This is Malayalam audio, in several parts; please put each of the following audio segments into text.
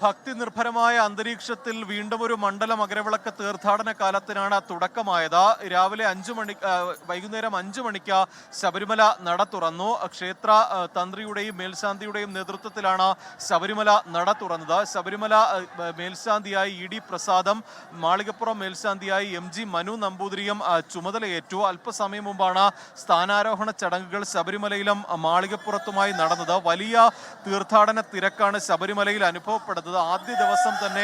ഭക്തി നിർഭരമായ അന്തരീക്ഷത്തിൽ വീണ്ടും ഒരു മണ്ഡല മകരവിളക്ക് തീർത്ഥാടന കാലത്തിനാണ് തുടക്കമായത്. രാവിലെ വൈകുന്നേരം 5 മണിക്ക് ശബരിമല നട തുറന്നു. ക്ഷേത്ര തന്ത്രിയുടെയും മേൽശാന്തിയുടെയും നേതൃത്വത്തിലാണ് ശബരിമല നട തുറന്നത്. ശബരിമല മേൽശാന്തിയായി ഇ ഡി പ്രസാദും മാളികപ്പുറം മേൽശാന്തിയായി MG മനു നമ്പൂതിരിയും ചുമതലയേറ്റു. അല്പസമയം മുമ്പാണ് സ്ഥാനാരോഹണ ചടങ്ങുകൾ ശബരിമലയിലും മാളികപ്പുറത്തുമായി നടന്നത്. വലിയ തീർത്ഥാടന തിരക്കാണ് ശബരിമലയിൽ അനുഭവപ്പെടുന്നത്. ആദ്യ ദിവസം തന്നെ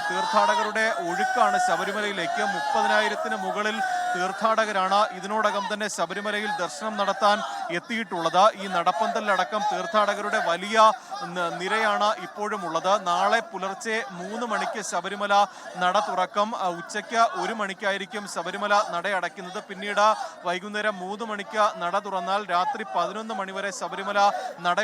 തീർത്ഥാടകരുടെ ഒഴുക്കാണ് ശബരിമലയിലേക്ക്. 30,000-ന് മുകളിൽ തീർത്ഥാടകരാണ് ഇതിനോടകം തന്നെ ശബരിമലയിൽ ദർശനം നടത്താൻ എത്തിയിട്ടുള്ളത്. ഈ നടപ്പന്തലിലടക്കം തീർത്ഥാടകരുടെ വലിയ നിരയാണ് ഇപ്പോഴും ഉള്ളത്. നാളെ പുലർച്ചെ 3 മണിക്ക് ശബരിമല നട തുറക്കും. ഉച്ചയ്ക്ക് 1 മണിക്കായിരിക്കും ശബരിമല നടയടയ്ക്കുന്നത്. പിന്നീട് വൈകുന്നേരം 3 മണിക്ക് നട തുറന്നാൽ രാത്രി 11 മണി വരെ ശബരിമല നട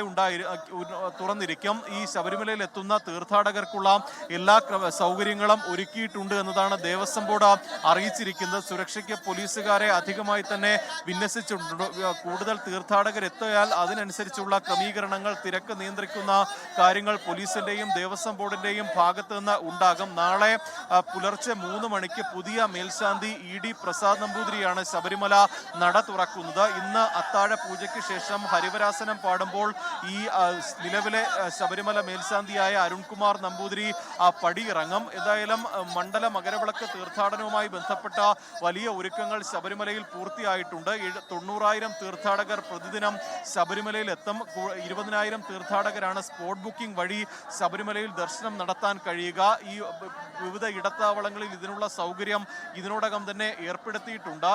തുറന്നിരിക്കും. ഈ ശബരിമലയിൽ എത്തുന്ന തീർത്ഥാടകർക്കുള്ള എല്ലാ സൗകര്യങ്ങളും ഒരുക്കിയിട്ടുണ്ട് എന്നതാണ് ദേവസ്വം ബോർഡ് അറിയിച്ചിരിക്കുന്നത്. സുരക്ഷയ്ക്ക് പോലീസുകാരെ അധികമായി തന്നെ വിന്യസിച്ചിട്ടുണ്ട്. കൂടുതൽ തീർത്ഥാടകർ എത്തിയാൽ അതിനനുസരിച്ചുള്ള ക്രമീകരണങ്ങൾ, തിരക്ക് നിയന്ത്രിക്കുന്ന കാര്യങ്ങൾ പോലീസിന്റെയും ദേവസ്വം ബോർഡിന്റെയും ഭാഗത്ത് നിന്ന് ഉണ്ടാകും. നാളെ പുലർച്ചെ 3 മണിക്ക് പുതിയ മേൽശാന്തി ഇ ഡി പ്രസാദ് നമ്പൂതിരിയാണ് ശബരിമല നട തുറക്കുന്നത്. ഇന്ന് അത്താഴ പൂജയ്ക്ക് ശേഷം ഹരിവരാസനം പാടുമ്പോൾ ഈ നിലവിലെ ശബരിമല മേൽശാന്തിയായ അരുൺകുമാർ നമ്പൂതിരി പടിയിറങ്ങും. എന്തായാലും മണ്ഡല മകരവിളക്ക് തീർത്ഥാടനവുമായി ബന്ധപ്പെട്ട വലിയ ഒരുക്കങ്ങൾ ശബരിമലയിൽ പൂർത്തിയായിട്ടുണ്ട്. 90,000 തീർത്ഥാടകർ പ്രതിദിനം ശബരിമലയിൽ എത്തും. 20,000 തീർത്ഥാടകരാണ് സ്പോട്ട് ബുക്കിംഗ് വഴി ശബരിമലയിൽ ദർശനം നടത്താൻ കഴിയുക. ഈ വിവിധ ഇടത്താവളങ്ങളിൽ ഇതിനുള്ള സൗകര്യം ഇതിനോടകം തന്നെ ഏർപ്പെടുത്തിയിട്ടുണ്ട്.